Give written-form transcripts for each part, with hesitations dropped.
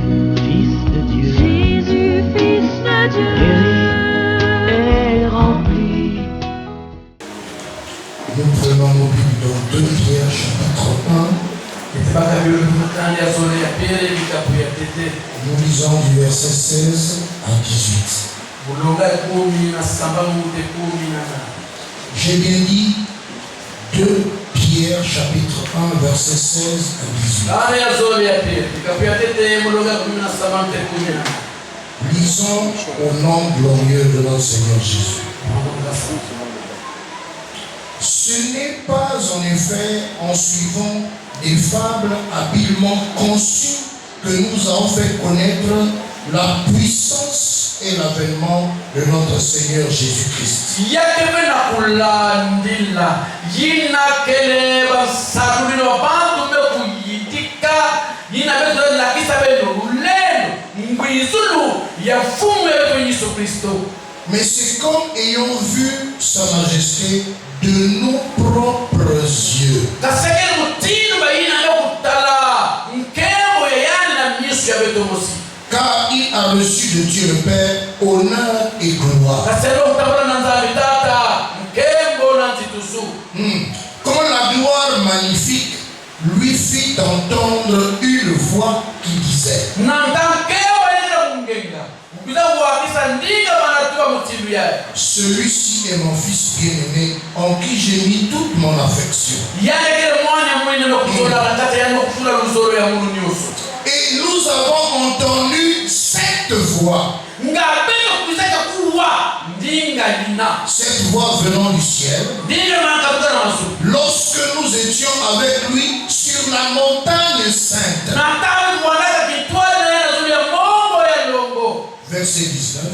Fils de Dieu, Jésus, Fils de Dieu, est rempli. Nous prenons nos Bibles dans 2 Pierre chapitre 1. Nous lisons du verset 16 à 18. J'ai bien dit 2 Pierre chapitre 1 verset 16 à 18. Lisons au nom glorieux de notre Seigneur Jésus. Ce n'est pas en effet en suivant des fables habilement conçues que nous avons fait connaître la puissance et l'avènement de notre Seigneur Jésus-Christ. Mais c'est comme ayant vu sa majesté de nos propres yeux. Car il a reçu de Dieu le Père honneur et gloire. Quand la gloire magnifique lui fit entendre une voix qui disait: celui-ci est mon fils bien-aimé, en qui j'ai mis toute mon affection. Et nous avons entendu cette voix. Cette voix venant du ciel, lorsque nous étions avec lui sur la montagne sainte. Verset 19.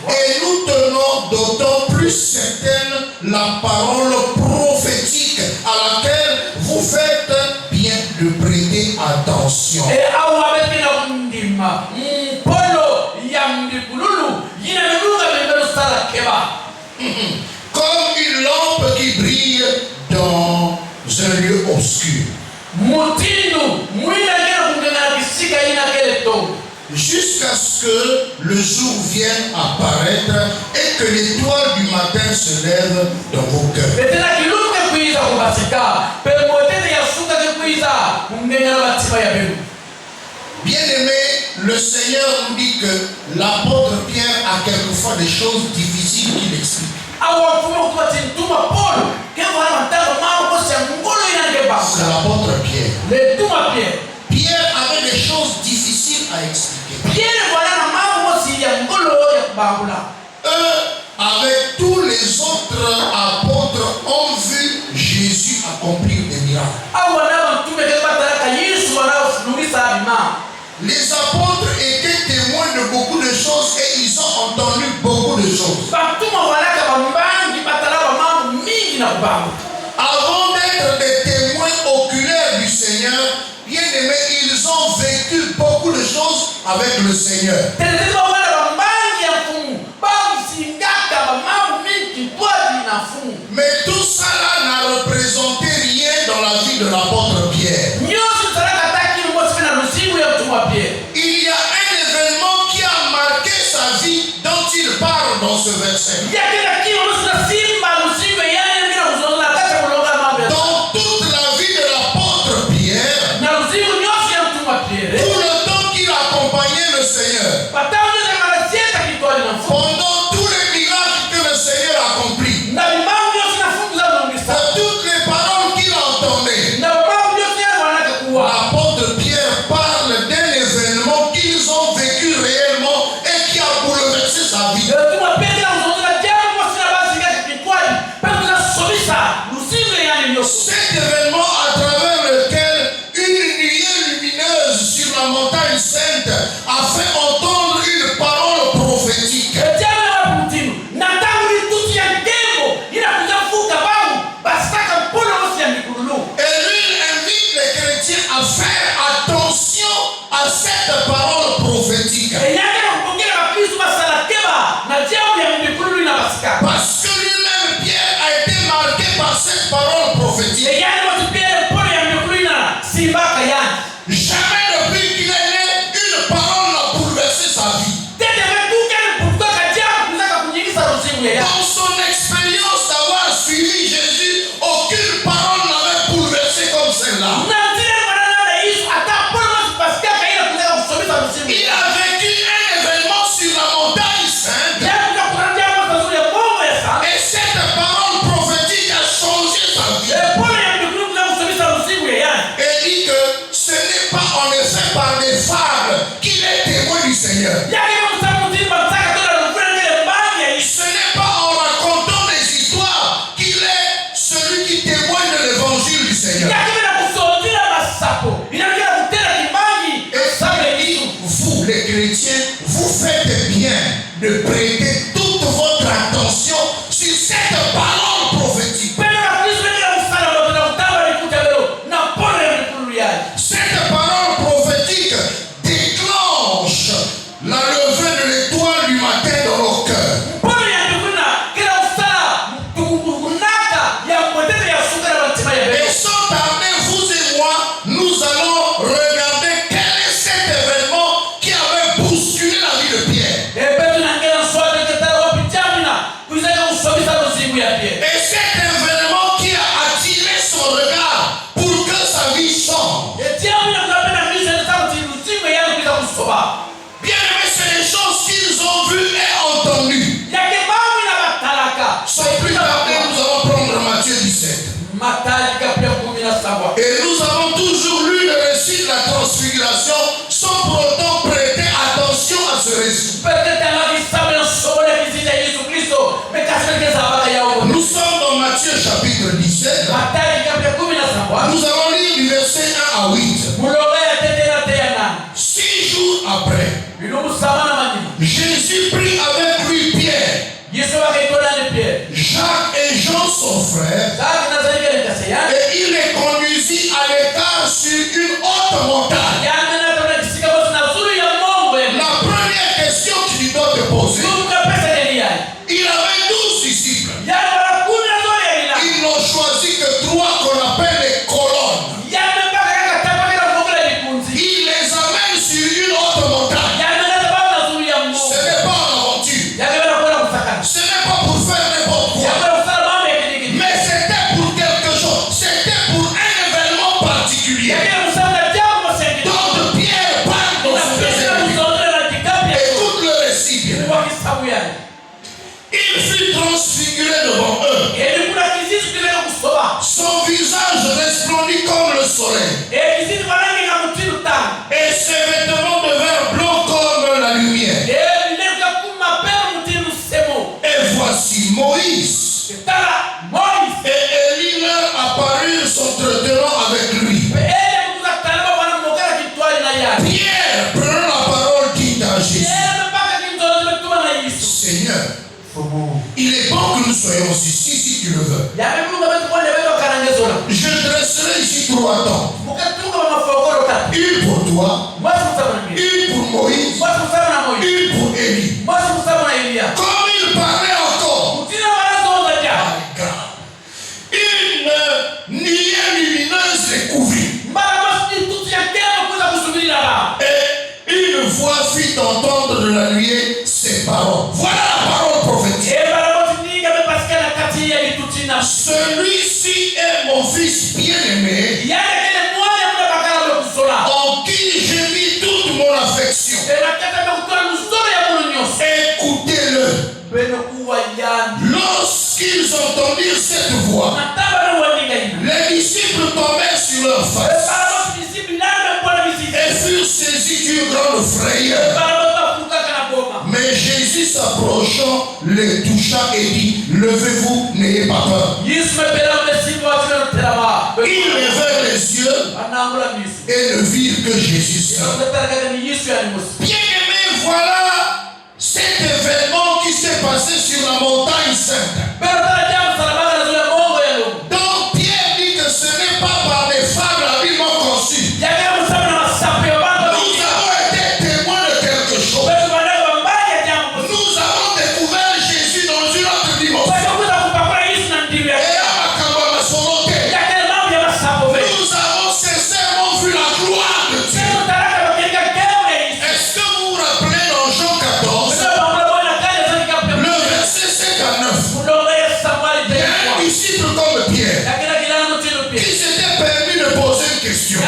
Et nous tenons d'autant plus certaine la parole prophétique à laquelle vous faites bien de prêter attention. Comme une lampe qui brille dans un lieu obscur, jusqu'à ce que le jour vienne apparaître et que l'étoile du matin se lève dans vos cœurs. Bien-aimé, le Seigneur nous dit que l'apôtre Pierre a quelquefois des choses difficiles qu'il explique. C'est l'apôtre Pierre. Pierre avait des choses difficiles à expliquer. Eux, avec tous les autres apôtres, ont vu Jésus accomplir des miracles. Les apôtres étaient témoins de beaucoup de choses et ils ont entendu beaucoup de choses. Avant d'être des témoins oculaires du Seigneur, bien aimés, ils ont vécu beaucoup de choses avec le Seigneur. Mais tout ça là n'a représenté rien dans la vie de l'apôtre Pierre. Il y a un événement qui a marqué sa vie dont il parle dans ce verset. Dans toute la vie de l'apôtre Pierre, tout le temps qu'il accompagnait le Seigneur, pendant tous les miracles que le Seigneur accomplit, toutes les paroles qu'il entendait, l'apôtre Pierre parle d'un événement qu'ils ont vécu réellement et qui a bouleversé sa vie. Cet événement à travers lequel une nuée lumineuse sur la montagne sainte a fait entendre une parole prophétique. Et lui invite les chrétiens à faire attention à cette parole prophétique. Parce que lui-même, Pierre, a été marqué par cette parole prophétique. Jamais depuis qu'il est né, de prêter toute votre attention sur cette parole prophétique. Cette parole prophétique déclenche la levée de l'étoile du matin dans nos cœurs. Et sans tarder, vous et moi, nous allons regarder quel est cet événement qui avait bousculé la vie de Pierre. Et cet événement qui a attiré son regard pour que sa vie change. Bien aimé, c'est les choses qu'ils ont vues et entendues. Sans plus tarder, nous allons prendre Matthieu 17. Et nous avons toujours lu le récit de la transfiguration sans pour autant prêter attention à ce récit. Nous sommes dans Matthieu chapitre 17. Nous allons lire du verset 1 à 8. 6 jours après, Jésus prit avec lui Pierre, Jacques et Jean son frère, et il les conduisit à l'écart sur une haute montagne. La première question que tu dois te poser, il avait 12 disciples. Ils n'ont choisi que 3 qu'on appelle les colonnes. Il les amène sur une haute montagne. Ce n'est pas une aventure. Ce n'est pas pour faire n'importe quoi. Mais c'était pour quelque chose. C'était pour un événement particulier. Donc Pierre parle dans son deuxième. Écoute le récit bien. Il fut transfiguré devant eux. Son visage resplendit comme le soleil. Et ses vêtements devinrent blancs comme la lumière. Et voici Moïse et Élie leur apparurent s'entretenant avec lui. Pierre, prenant la parole, dit à Jésus, Seigneur, il est bon que nous soyons ici si tu le veux. Je dresserai ici 3 tentes. Une pour toi, une pour Moïse, une pour Élie. Comme il parlait encore, une nuée lumineuse les couvrit. Et une voix fit entendre de la nuée ces paroles. Voilà la parole prophétique. Celui-ci est mon fils bien-aimé, en qui j'ai mis toute mon affection. Écoutez-le. Lorsqu'ils entendirent cette voix, les disciples tombèrent sur leurs faces et furent saisis d'une grande frayeur. Mais Jésus s'approchant, les toucha et dit, levez-vous, n'ayez pas peur. Ils levèrent les yeux et ne virent que Jésus seul. Bien-aimés, voilà cet événement qui s'est passé sur la montagne sainte. Donc Pierre dit que ce n'est pas par des fables habilement conçues. Nous avons été témoins de quelque chose. Nous avons découvert Jésus dans une autre dimension. Et à Makamba Masorote, nous avons sincèrement vu la gloire de Dieu. Est-ce que vous vous rappelez dans Jean 14, le verset 7 à 9, il y a un disciple comme Pierre qui s'était permis de poser une question.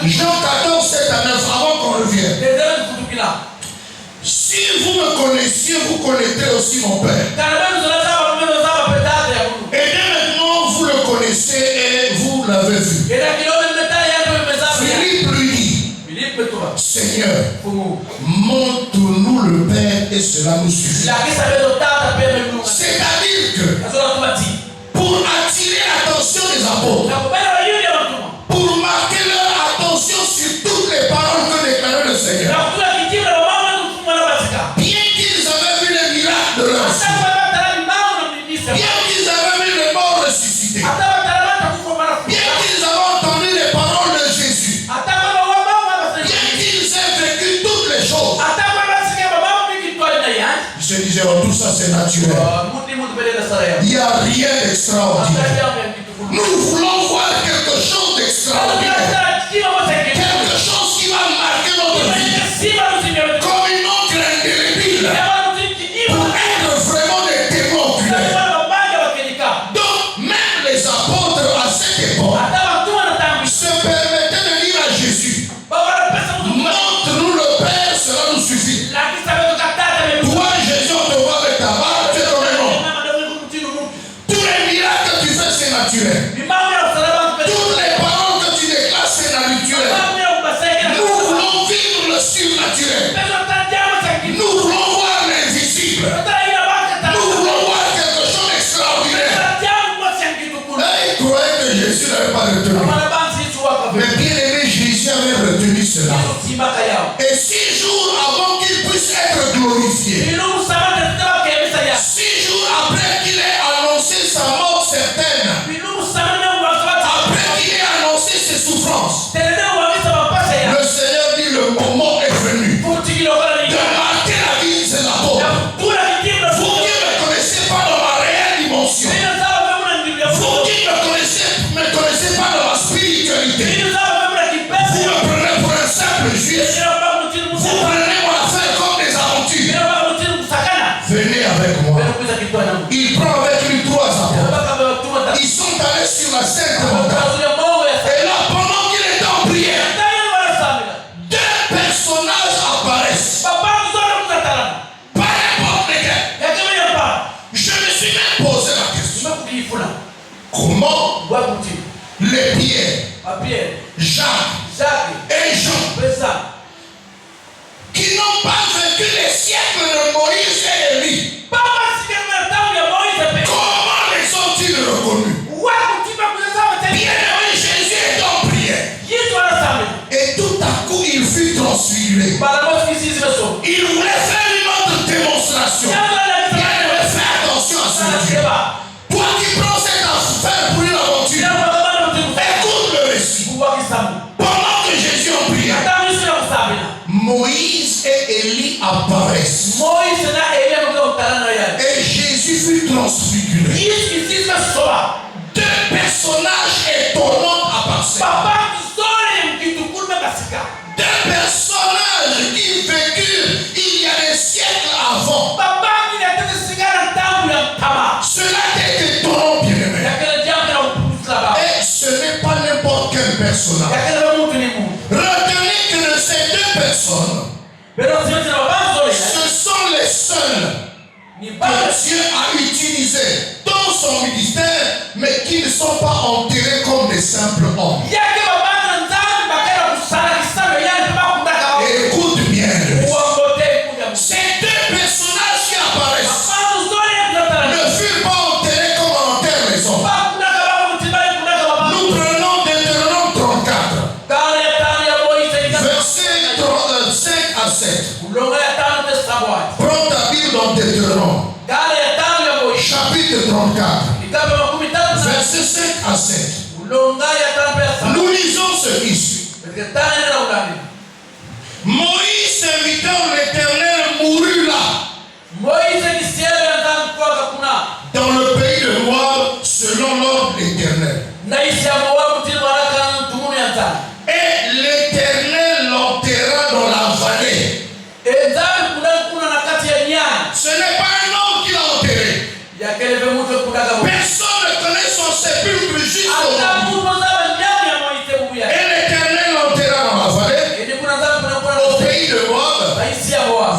Jean 14, 7 à 9, avant qu'on revienne. Si vous me connaissiez, vous connaîtrez aussi mon Père. Et dès maintenant, vous le connaissez et vous l'avez vu. Philippe lui dit, Seigneur, montre-nous le Père et cela nous suffit. C'est-à-dire que pour attirer l'attention des apôtres, pour marquer leur attention sur toutes les paroles que déclarait le Seigneur, bien qu'ils Je disais, oh, tout ça c'est naturel. Il n'y a rien d'extraordinaire. Nous voulons voir quelque chose d'extraordinaire. Quelque chose qui va marquer notre vie comme une encre indélébile pour être vraiment des témoins oculaires. Donc, même les apôtres à cette époque se permettaient de dire à Jésus, montre-nous le Père, cela nous suffit. Toi, Jésus, on te voit avec ta barbe, tu es dans le nom. Tous les miracles que tu fais, c'est naturel. Toutes les paroles que tu déclares, c'est naturel. Nous voulons vivre le surnaturel. Nous voulons voir l'invisible. Nous voulons voir quelque chose d'extraordinaire. Là, ils croyaient que Jésus n'avait pas retenu. Mais bien aimé, Jésus avait retenu cela. Et 6 jours avant qu'il puisse être glorifié, 6 jours après qu'il ait annoncé sa mort certaine, après qu'il ait annoncé ses souffrances, le Seigneur dit, le moment est venu de marquer la vie de ses apôtres. Vous qui ne me connaissez pas dans ma réelle dimension, vous qui ne me connaissez pas dans ma spiritualité, vous me prenez pour un simple juif, vous prenez mon affaire comme des aventures. Venez avec moi. Il prend avec lui 3 apôtres. Ils sont allés sur la Sainte Montagne. Et là, pendant qu'il est en prière, 2 personnages apparaissent. Pas n'importe lesquels. Je me suis même posé la question. Comment les Pierre, Jacques et Jean, qui n'ont pas vécu les siècles de Moïse et Élie, comment les ont-ils reconnus? Bien-aimé, Jésus est en prière. Et tout à coup, il fut transfiguré. Il voulait faire une autre démonstration. Bien-aimé, fais attention à ce Dieu. Toi qui prends cette affaire pour une aventure, écoute le récit. Pendant que Jésus en prière, Moïse et Élie apparaissent. Et Jésus fut transfiguré. 2 personnages étonnants apparaissent. 2 personnages qui vécurent il y a des siècles avant. Cela est étonnant, bien aimé. Et ce n'est pas n'importe quel personnage. Retenez que de ces 2 personnes, ce sont les seuls que Dieu a utilisés dans son ministère, mais qui ne sont pas enterrés comme des simples hommes. Et écoute bien, ces 2 personnages qui apparaissent ne furent pas enterrés comme on enterre les hommes. Nous prenons Deutéronome 34, versets 5 à 7. Prends ta Bible dans Deutéronome, chapitre 34, versets 5 à 7. Nous lisons ce qui suit. Moïse, serviteur de l'Éternel, mourut là, dans le pays de Moab, selon l'ordre de l'Éternel. Et l'Éternel l'enterra dans la vallée. Ce n'est pas un homme qui l'a enterré. Personne ne connaît son sépulcre jusqu'aujourd'hui. Et l'Éternel l'enterra dans la vallée, au pays de Moab,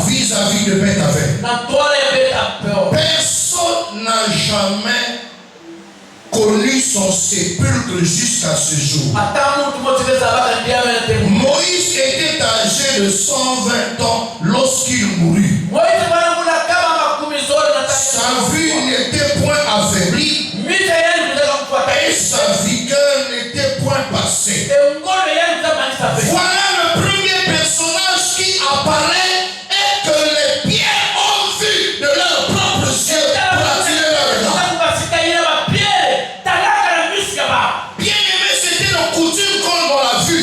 vis-à-vis de Beth-Aven. Personne n'a jamais connu son sépulcre jusqu'à ce jour. Moïse était âgé de 120 ans lorsqu'il mourut. Sa vue n'était point affaiblie et sa vigueur n'était point passée. Voilà le premier personnage qui apparaît et que les pierres ont vu de leurs propres yeux pour attirer leur regard. Bien aimé, c'était nos coutumes comme on l'a vu.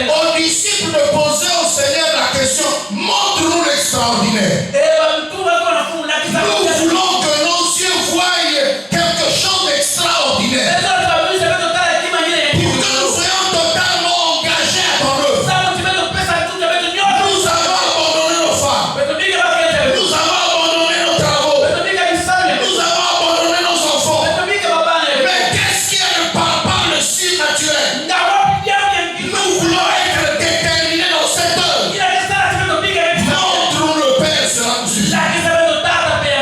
Aux disciples de poser au Seigneur la question, montre-nous l'extraordinaire. extraordinaire. Nous voulons que nos yeux voient quelque chose d'extraordinaire. Pour que nous soyons totalement engagés à ton œuvre. Nous avons abandonné nos femmes. Nous avons abandonné nos travaux. Nous avons abandonné nos enfants. Mais qu'est-ce qui est le palpable, le surnaturel? Nous voulons être déterminés dans cette œuvre. Montre-nous le Père sera nous suffisant.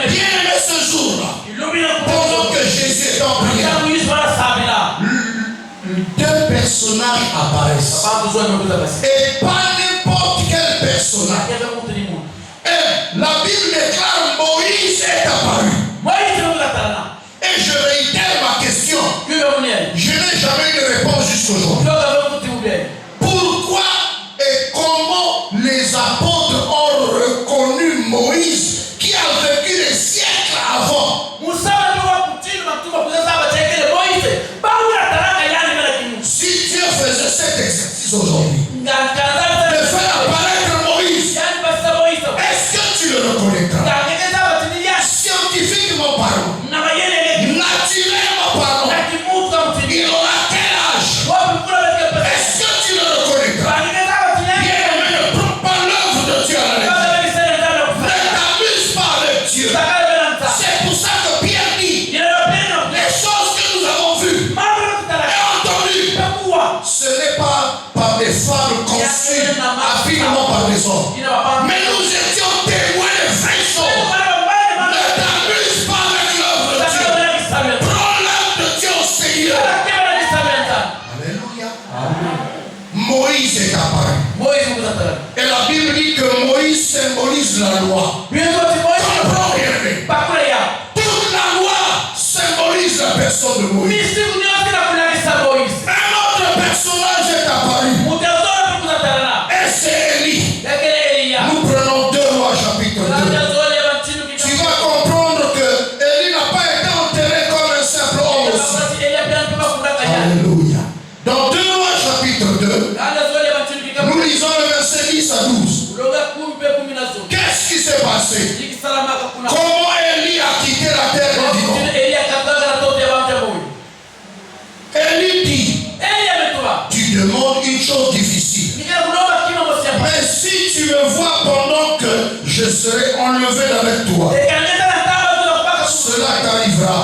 Bien-aimé ce jour-là, pendant que Jésus est en prière, deux personnages apparaissent. Et pas n'importe quel personnage. Et la Bible déclare Moïse est apparu. Et je réitère ma question. Je n'ai jamais eu de réponse jusqu'aujourd'hui. Pourquoi et comment les apôtres ont reconnu Moïse qui a vécu des siècles avant? Si Dieu faisait cet exercice aujourd'hui, de faire apparaître Moïse, est-ce que tu le reconnaîtras? Scientifiquement parlant, naturellement parlant, il aura quel âge? Est-ce que tu le reconnaîtras? Bien-aimé, ne prends pas l'œuvre de Dieu à la légère. Ne t'amuse pas avec Dieu. C'est pour ça que Pierre dit, les choses que nous avons vues et entendues, ce n'est pas par des femmes conçues habilement par des hommes. Mais nous étions témoins de vraies choses. Ne t'amuse pas avec l'œuvre de Dieu. Prends l'œuvre de Dieu au sérieux. Alléluia. Moïse est apparu. Et la Bible dit que Moïse symbolise la loi. Comprends bien. Toute la loi symbolise la personne de Moïse. Un autre personnage est apparu. Et c'est Élie. Nous prenons 2 Rois chapitre 2. Tu vas comprendre que Élie n'a pas été enterré comme un simple homme aussi. Alléluia. Dans 2 Rois chapitre 2, nous lisons le verset 10 à 12. Qu'est-ce qui s'est passé? Comment Élie a quitté la terre des vivants? Élie dit, tu demandes une chose difficile. Mais si tu me vois pendant que je serai enlevé avec toi, cela t'arrivera.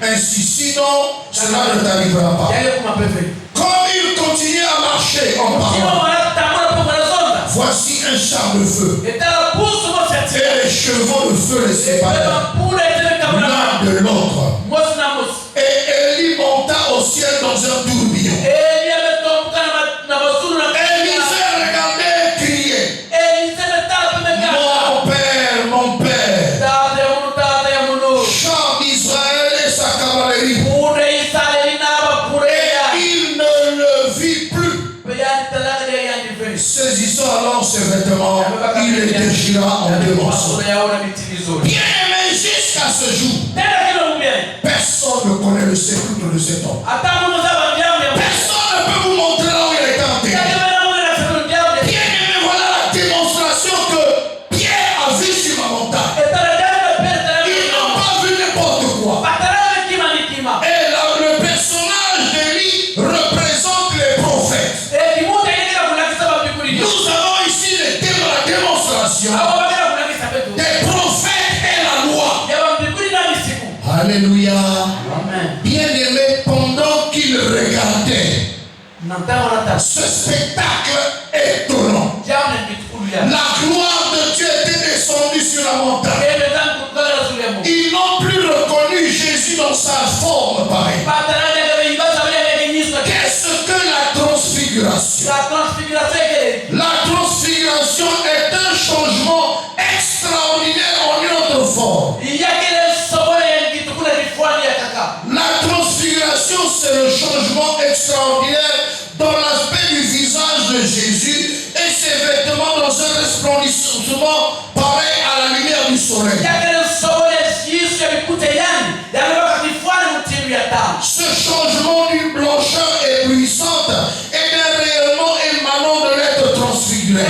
Ainsi, sinon, cela ne t'arrivera pas. Comme il continue à marcher en parlant, voici un char de feu. Et les chevaux de feu les séparent l'un de l'autre. Et Élie monta au ciel dans un tourbillon. Élisée regardait et criait, mon père, char d'Israël et sa cavalerie. Et il ne le vit plus. Saisissant alors ses vêtements, il les déchira en 2 morceaux. Bien aimé, jusqu'à ce jour, personne ne connaît le sépulcre de cet homme. Personne ne peut vous montrer là où il a été enterré. Bien aimé, voilà la démonstration que Pierre a vu sur la montagne. Ils n'ont pas vu n'importe quoi. Et là, le personnage d'Élie représente les prophètes. Nous avons ici la démonstration des prophètes et la loi. Alléluia. Bien-aimé, pendant qu'il regardait ce spectacle étonnant, la gloire de Dieu était descendue sur la montagne. Ils n'ont plus reconnu Jésus dans sa forme pareille. Qu'est-ce que la transfiguration? La transfiguration est un changement extraordinaire en une autre forme. La transfiguration, c'est le changement extraordinaire dans l'aspect du visage de Jésus et ses vêtements dans un resplendissement pareil à la lumière du soleil. Ce changement d'une blancheur éblouissante et d'un rayonnement émanant de l'être transfiguré.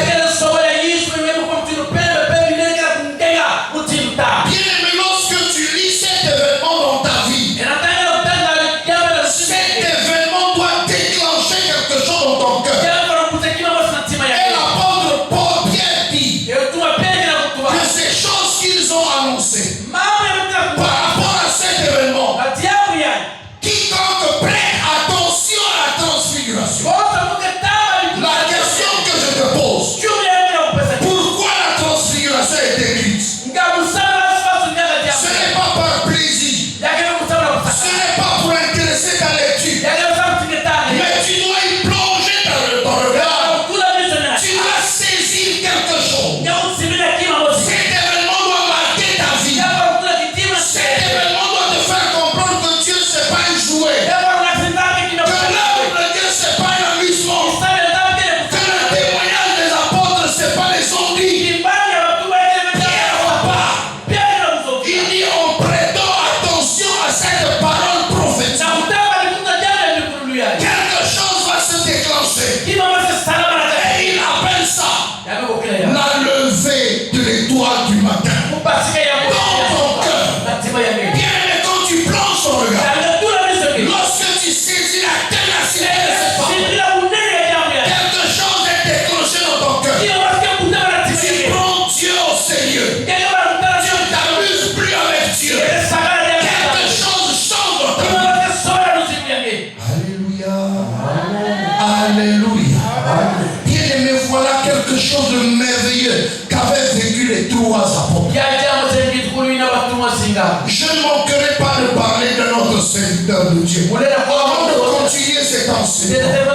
Dieu. Avant de continuer cet enseignement,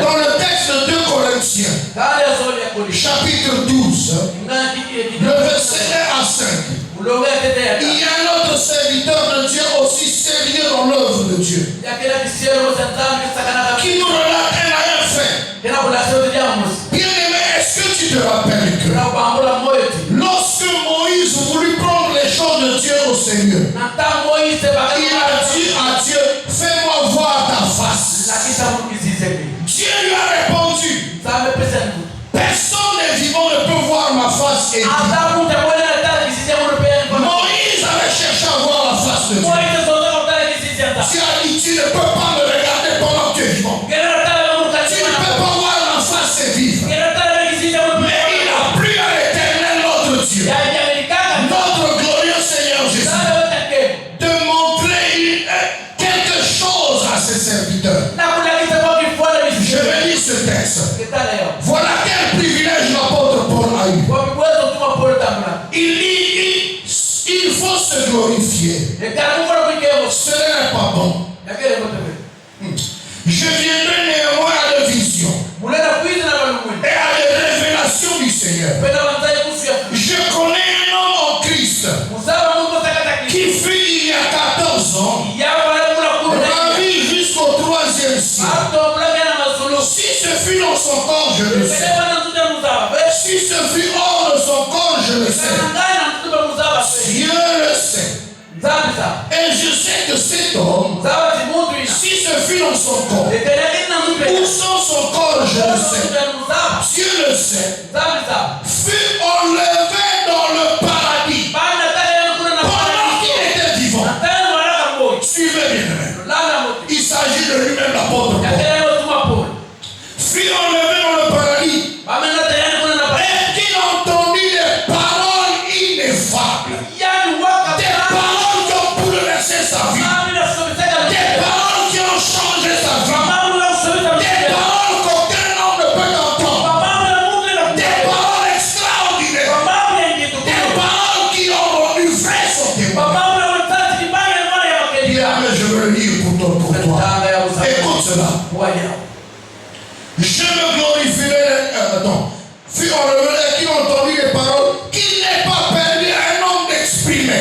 dans le texte de 2 Corinthiens, chapitre 12, le verset 1 à 5, il y a un autre serviteur de Dieu aussi sérieux dans l'œuvre de Dieu, qui nous relate un fait. Bien-aimé, est-ce que tu te rappelles que lorsque Moïse voulut prendre les choses de Dieu au sérieux, il a dit à Dieu, fais-moi voir ta face. Dieu lui a répondu, personne n'est vivant ne peut voir ma face. Et Moïse avait cherché à voir la face de Dieu. Dieu a dit, tu ne peux pas me regarder pendant que tu es vivant. Tu ne peux pas voir ma face et vivre. Mais il a plu à l'Éternel notre Dieu, notre glorieux Seigneur Jésus, de montrer quelque chose à ses serviteurs. Je vais lire ce texte. Voilà quel privilège l'apôtre Paul a eu. Il dit, il faut se glorifier. Ce n'est pas bon. Je viendrai néanmoins à des visions et à des révélations du Seigneur. Je connais un homme en Christ qui fut il y a 14 ans ravi jusqu'au 3e siècle. Si ce fut dans son corps, je le sais. Si ce fut hors de son corps, je le sais. Dieu le sait. Et je sais que cet homme, si ce fut dans son corps, ou sans son corps, je le sais. Dieu le sait. Fut enlevé dans le paradis pendant qu'il était vivant. Suivez bien. Il s'agit de lui-même, l'apôtre Paul. Fut enlevé dans le paradis. Et qu'il entendit des paroles ineffables. Des paroles qui ont bouleversé sa vie. Des paroles qui ont changé sa vie. Des paroles qu'aucun homme ne peut entendre. Des paroles extraordinaires. Des paroles qui ont rendu vrai son témoignage. Bien, mais je veux le lire pour toi. Écoute cela. Je me glorifierai. Fut enlevé et qu'il entendit les paroles qu'il n'est pas permis à un homme d'exprimer.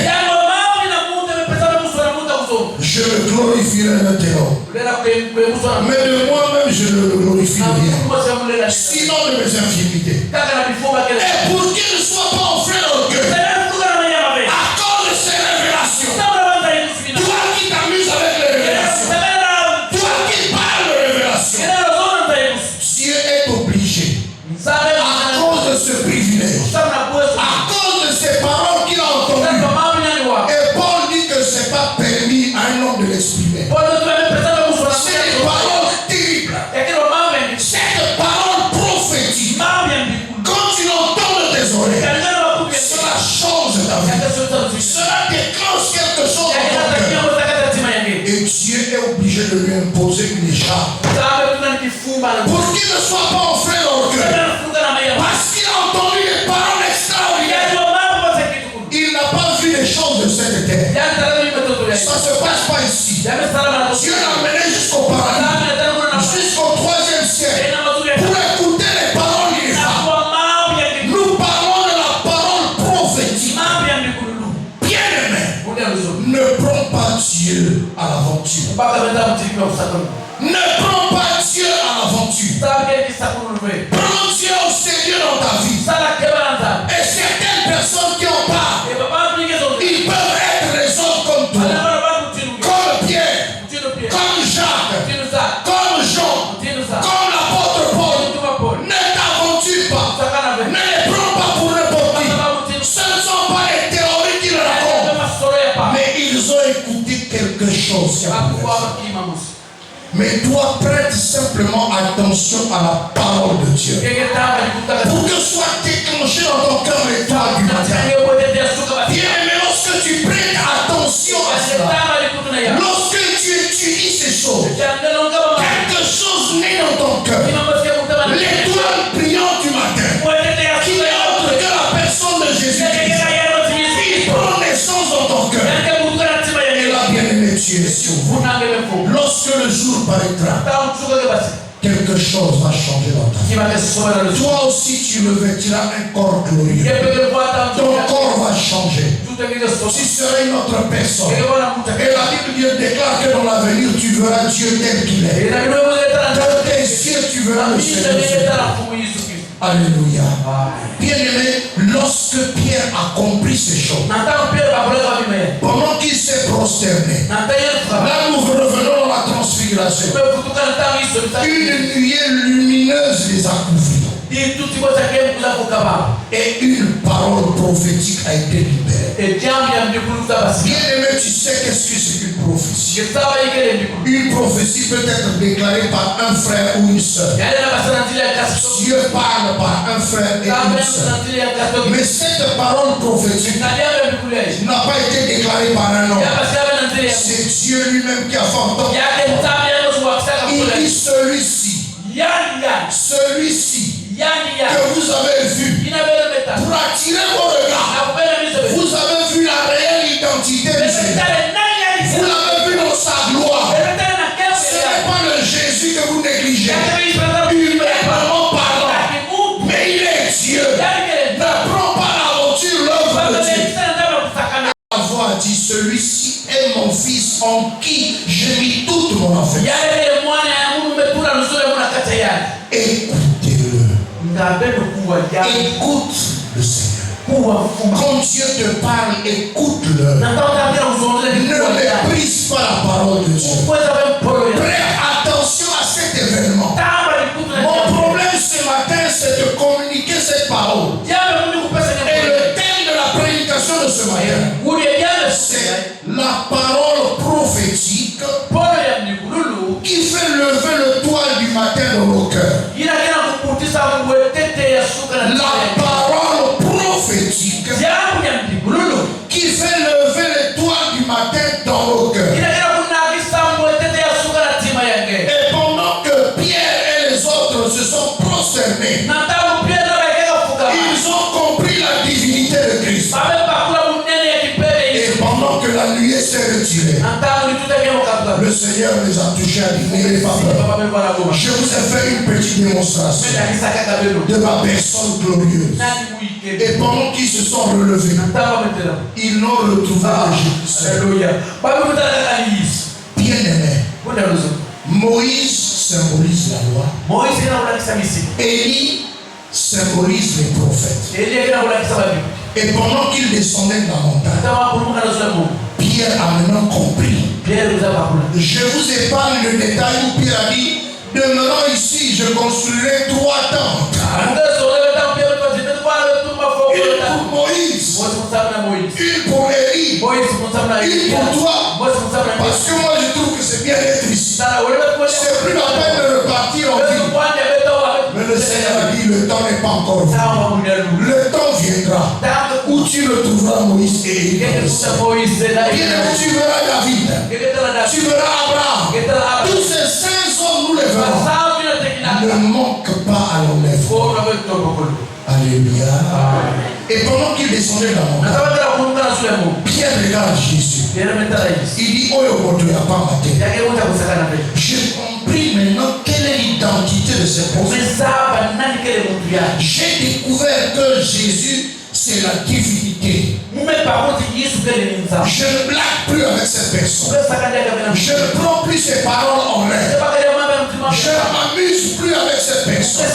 Je me glorifierai le terreau. Mais de moi-même, je ne le glorifie rien. Sinon de mes infimités. Et pour qu'il ne soit pas offert d'orgueil, à cause de ces révélations, toi qui t'amuses avec les révélations, toi qui parles de révélations, Dieu est obligé, à cause de ce privilège, à cause de ces paroles qu'il a entendues. Et Paul dit que ce n'est pas permis à un homme de l'exprimer. C'est des paroles terribles. Cette parole prophétique, quand tu l'entends de tes oreilles, cela change ta vie. Cela déclenche quelque chose dans ton cœur. Et Dieu est obligé de lui imposer une écharpe pour qu'il ne soit pas enflé d'orgueil. Parce qu'il a entendu des paroles extraordinaires. Il n'a pas vu les choses de cette terre. Ça ne se passe pas ici. Dieu l'a mené jusqu'au paradis, jusqu'au 3e siècle, pour écouter les paroles ineffables. Nous parlons de la parole prophétique. Bien-aimé, ne prends pas Dieu à l'aventure. Ne prends pas Dieu à l'aventure. Prends Dieu au sérieux dans ta vie. Et certaines personnes qui en parlent, ils peuvent être les hommes comme toi, comme Pierre, comme Jacques, comme Jean, comme l'apôtre Paul. Ne t'aventure pas. Ne les prends pas pour n'importe qui. Ce ne sont pas les théories qui le racontent, mais ils ont écouté quelque chose. Mais toi, prête simplement attention à la parole de Dieu, pour que soit déclenché dans ton cœur l'étoile du matin. Bien, mais lorsque tu prêtes attention à cela, lorsque tu étudies ces choses, quelque chose naît dans ton cœur. L'étoile brillante du matin, qui n'est autre que la personne de Jésus-Christ, il prend naissance dans ton cœur. Et là, bien aimé, tu yeux s'ouvrent, lorsque le jour paraîtra, quelque chose va changer dans ta vie. Toi aussi, tu revêtiras un corps glorieux. Ton corps va changer. Tu seras une autre personne. Et la Bible déclare que dans l'avenir, tu verras Dieu tel qu'il est. Dans tes yeux, tu verras le Seigneur. Alléluia. Bien-aimé, lorsque Pierre a compris ces choses, pendant qu'il s'est prosterné, là nous revenons dans la transfiguration, une nuée lumineuse les a couverts. Et une parole prophétique a été libérée. Bien-aimé, tu sais qu'est-ce que c'est qu'une prophétie? Une prophétie peut être déclarée par un frère ou une sœur. Dieu parle par un frère et une sœur. Mais cette parole prophétique n'a pas été déclarée par un homme. C'est Dieu lui-même qui a fait entendre. Il dit celui-ci que vous avez vu, pour attirer vos regards, vous avez vu la réelle identité de Jésus. Vous l'avez vu dans sa gloire. Ce n'est pas le Jésus que vous négligez. Humainement parlant, mais il est Dieu. Ne prends pas l'aventure, l'œuvre de Dieu. La voix dit, celui-ci est mon fils en qui j'ai mis toute mon affection. Écoutez-le. Écoute le Seigneur. Quand Dieu te parle, écoute-le. Ne méprise pas la parole de Dieu. Prête attention à cet événement. Mon problème ce matin, c'est de communiquer cette parole. Et le thème de la prédication de ce matin, c'est la parole prophétique qui fait lever le toit du matin dans nos cœurs. La parole prophétique qui fait lever le toit du matin dans nos cœurs. Et pendant que Pierre et les autres se sont prosternés, ils ont compris la divinité de Christ. Et pendant que la nuée s'est retirée, le Seigneur les a touchés à dire, n'ayez pas peur. Je vous ai fait une petite démonstration de ma personne glorieuse. Et pendant qu'ils se sont relevés, ils l'ont retrouvé bien-aimé. Moïse symbolise la loi. Élie symbolise les prophètes. Et pendant qu'ils descendaient de la montagne, Pierre a maintenant compris. Je vous épargne le détail où Pierre a dit, demeurant ici, je construirai 3 tentes. Une pour Moïse, une pour Élie, une pour toi. Parce que moi je trouve que c'est bien d'être ici. C'est plus la peine de repartir en ville. Mais le Seigneur a dit, le temps n'est pas encore venu. Le temps viendra où tu retrouveras Moïse et Élie. Tu verras David, tu verras Abraham. Tous ces 5 hommes, nous les verrons. Ne manque pas à l'enlèvement. Alléluia. Et pendant qu'il descendait dans la montagne, Pierre regarde Jésus. Il dit, oh, j'ai compris maintenant quelle est l'identité de ces personnes. J'ai découvert que Jésus, c'est la divinité. Je ne blague plus avec cette personne. Je ne prends plus ses paroles en l'air. Je ne m'amuse plus avec cette personne.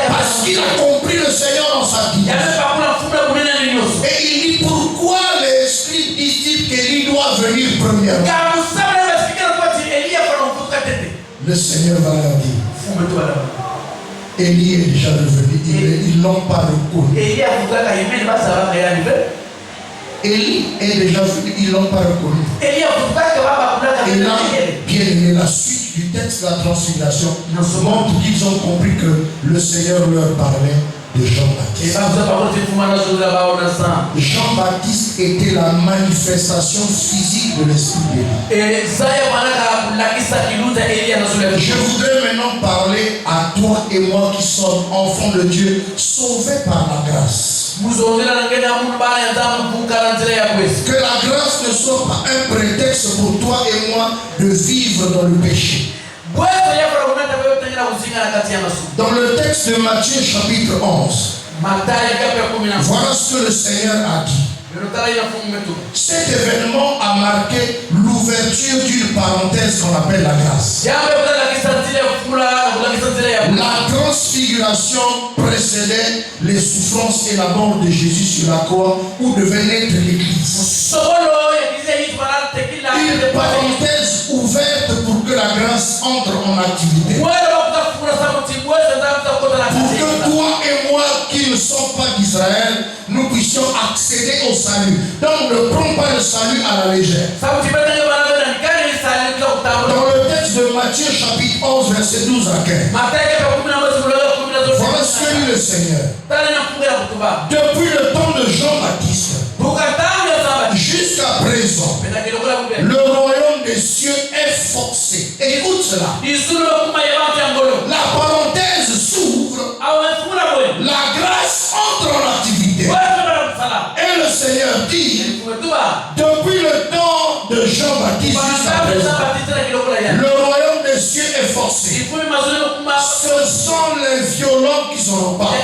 Parce qu'il a compris le Seigneur dans sa vie. Et il dit, pourquoi les scribes disent qu'Élie doit venir premièrement? Le Seigneur va leur dire, Élie est déjà revenu, ils n'ont pas reconnu. Élie est déjà venu, ils n'ont pas reconnu. Et là, bien aimé, la suite du texte de la transfiguration montre qu'ils ont compris que le Seigneur leur parlait de Jean-Baptiste. Jean-Baptiste était la manifestation physique de l'Esprit de Dieu. Je voudrais maintenant parler à toi et moi qui sommes enfants de Dieu, sauvés par la grâce. Que la grâce ne soit pas un prétexte pour toi et moi de vivre dans le péché. Dans le texte de Matthieu chapitre 11, voilà ce que le Seigneur a dit. Cet événement a marqué l'ouverture d'une parenthèse qu'on appelle la grâce. La transfiguration précédait les souffrances et la mort de Jésus sur la croix où devait naître l'Église. Une parenthèse ouverte pour que la grâce entre en activité. Pour que toi et moi qui ne sommes pas d'Israël, nous puissions accéder au salut. Donc ne prends pas le salut à la légère. Dans le texte de Matthieu chapitre 11 verset 12 à 15. Voilà ce que dit le Seigneur. Depuis le temps de Jean-Baptiste jusqu'à présent, le royaume des cieux est forcé. Écoute cela. La parenthèse s'ouvre. La grâce entre en activité. Et le Seigneur dit, depuis le temps de Jean-Baptiste jusqu'à présent, le royaume des cieux est forcé. Ce sont les violents qui sont en part.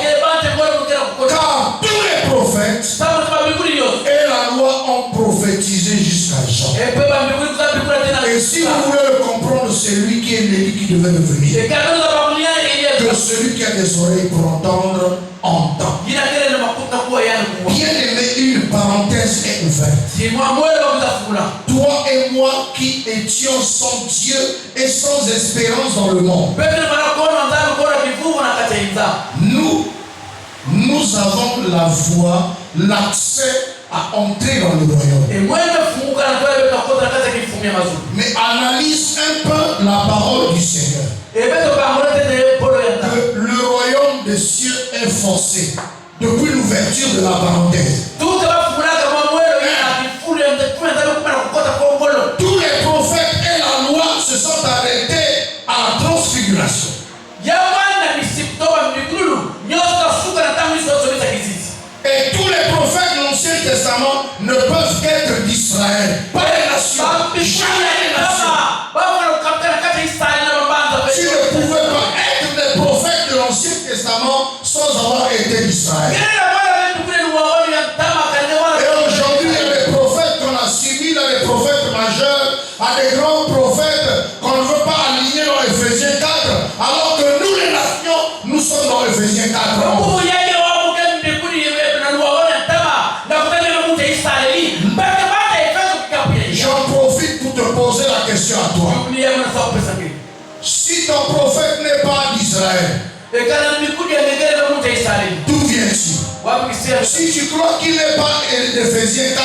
Car tous les prophètes et la loi ont prophétisé jusqu'à Jean. Et si vous voulez le comprendre, c'est lui qui est l'élu qui devait venir. Que celui qui a des oreilles pour entendre, entend. Bien aimé, une parenthèse est ouverte. Toi et moi qui étions sans Dieu et sans espérance dans le monde, nous avons la voie, l'accès à entrer dans le royaume. Mais analyse un peu la parole du Seigneur. Que le royaume des cieux est forcé depuis l'ouverture de la parenthèse. Tous les prophètes et la loi se sont arrêtés à la transfiguration. Et tous les prophètes de l'Ancien Testament ne peuvent qu'être d'Israël, pas les nations. Jamais les nations. Tu ne pouvais pas être des prophètes de l'Ancien Testament sans avoir été d'Israël. Et aujourd'hui, il y a des prophètes qu'on assimile à des prophètes majeurs, à des grands prophètes qu'on ne veut pas aligner dans Éphésiens 4, alors que nous, les nations, nous sommes dans Éphésiens 4. J'en profite pour te poser la question à toi. Si ton prophète n'est pas d'Israël, d'où viens-tu? Si tu crois qu'il n'est pas d'Éphésiens 4,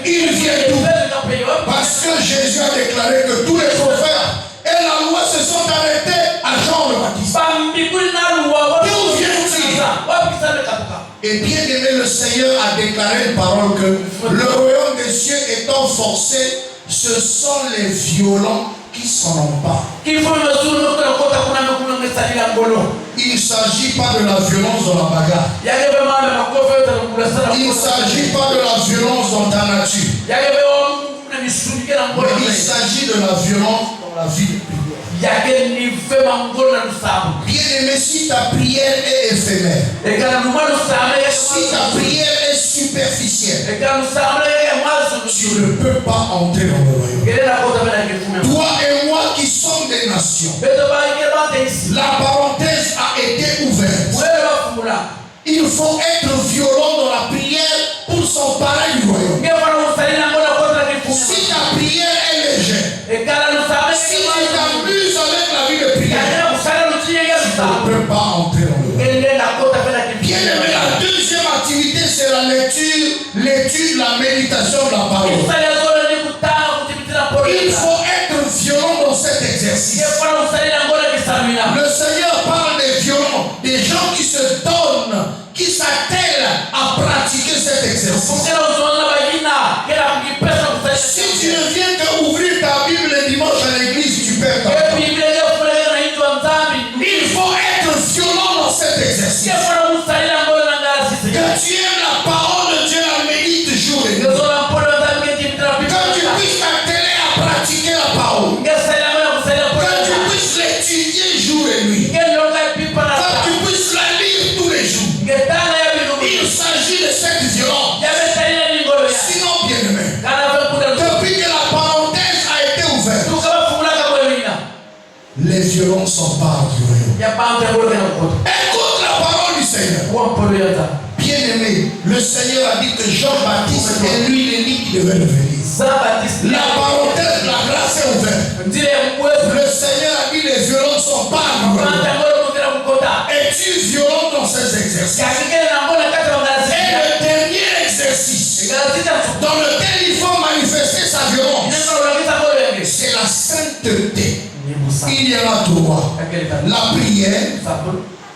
il vient d'où? Parce que Jésus a déclaré que tous les prophètes et la loi se sont arrêtés à Jean le Baptiste. D'où vient-il? Et bien aimé, le Seigneur a déclaré une parole que le royaume des cieux étant forcé, ce sont les violents qui s'en emparent. Il ne s'agit pas de la violence dans la bagarre. Il ne s'agit pas de la violence dans ta nature. Mais il s'agit de la violence dans la vie de prière. Bien aimé, si ta prière est éphémère, si ta prière est superficielle, tu ne peux pas entrer dans le royaume. Toi et moi qui sommes des nations, la parenthèse a été ouverte. Il faut être violent dans la prière pour s'emparer du royaume. Si ta prière est légère, si tu t'amuses avec la vie de prière, tu ne peux pas entrer dans le royaume. Bien aimé, la deuxième activité, c'est la lecture, l'étude, la méditation de la parole. Il faut être violent dans cet exercice. Le Seigneur parle des violents, des gens qui se donnent, qui s'attellent à pratiquer cet exercice. Si tu ne viens que ouvrir ta Bible le dimanche à l'église, tu perds ta temps. Il faut être violent dans cet exercice. Jean-Baptiste est lui l'ennemi qui devait devenir. La parenthèse de la grâce est ouverte. Le Seigneur a dit les violents ne sont pas violents. Es-tu violent dans ces exercices? Et le dernier exercice dans lequel il faut manifester sa violence, c'est la sainteté. Il y en a trois: la prière,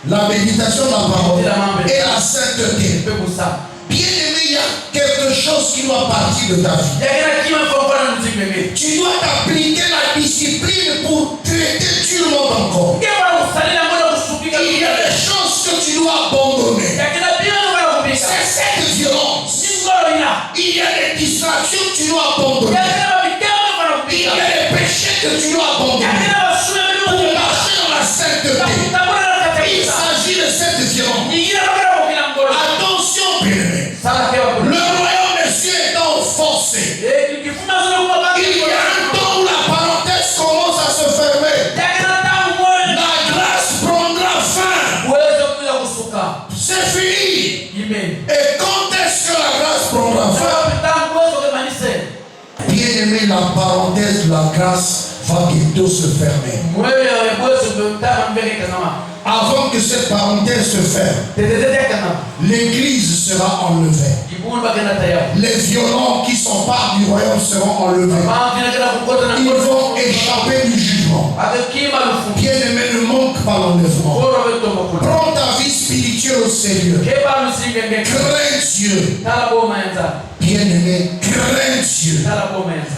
la méditation de la parole et la sainteté. Bien aimé, il y a quelque chose qui doit partir de ta vie. Tu dois t'appliquer la discipline pour traiter durement ton corps. Il y a des choses que tu dois abandonner. C'est cette violence. Il y a des distractions que tu dois abandonner. Il y a des péchés que tu dois abandonner pour marcher dans la sainteté. Il s'agit de cette violence. Attention, bien-aimé. Le royaume des cieux étant forcé, il y a un temps où la parenthèse commence à se fermer. La grâce prendra fin. C'est fini. Et quand est-ce que la grâce prendra fin? Bien-aimé, la parenthèse de la grâce va bientôt se fermer. Avant que cette parenthèse se ferme, l'église sera enlevée. Les violents qui sont part du royaume seront enlevés. Ils vont échapper du jugement. Bien-aimé, ne manque pas l'enlèvement. Prends ta vie spirituelle au sérieux. Crains Dieu. Bien-aimé, crains Dieu.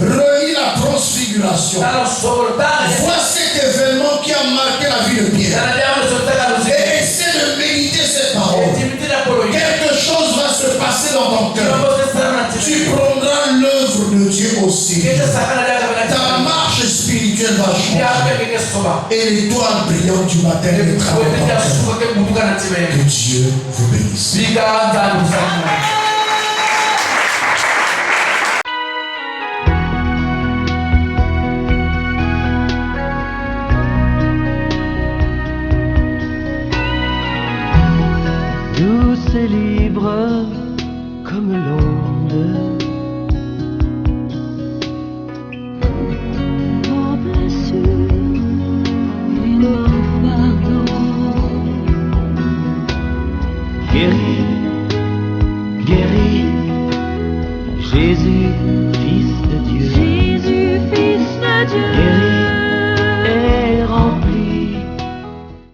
Relis la transfiguration. Vois cet événement qui a marqué la vie de Pierre. Et essaie de méditer ces paroles. Quelque chose va se passer dans ton cœur. Tu prendras l'œuvre de Dieu aussi. Ta marche spirituelle va changer. Et l'étoile brillante du matin mettra dans ton cœur. Que Dieu vous bénisse. Douce et libre comme l'onde, Oh, bien sûr, il m'offre pardon. guéri, guéri, Jésus, Fils de Dieu, Jésus, Fils de Dieu.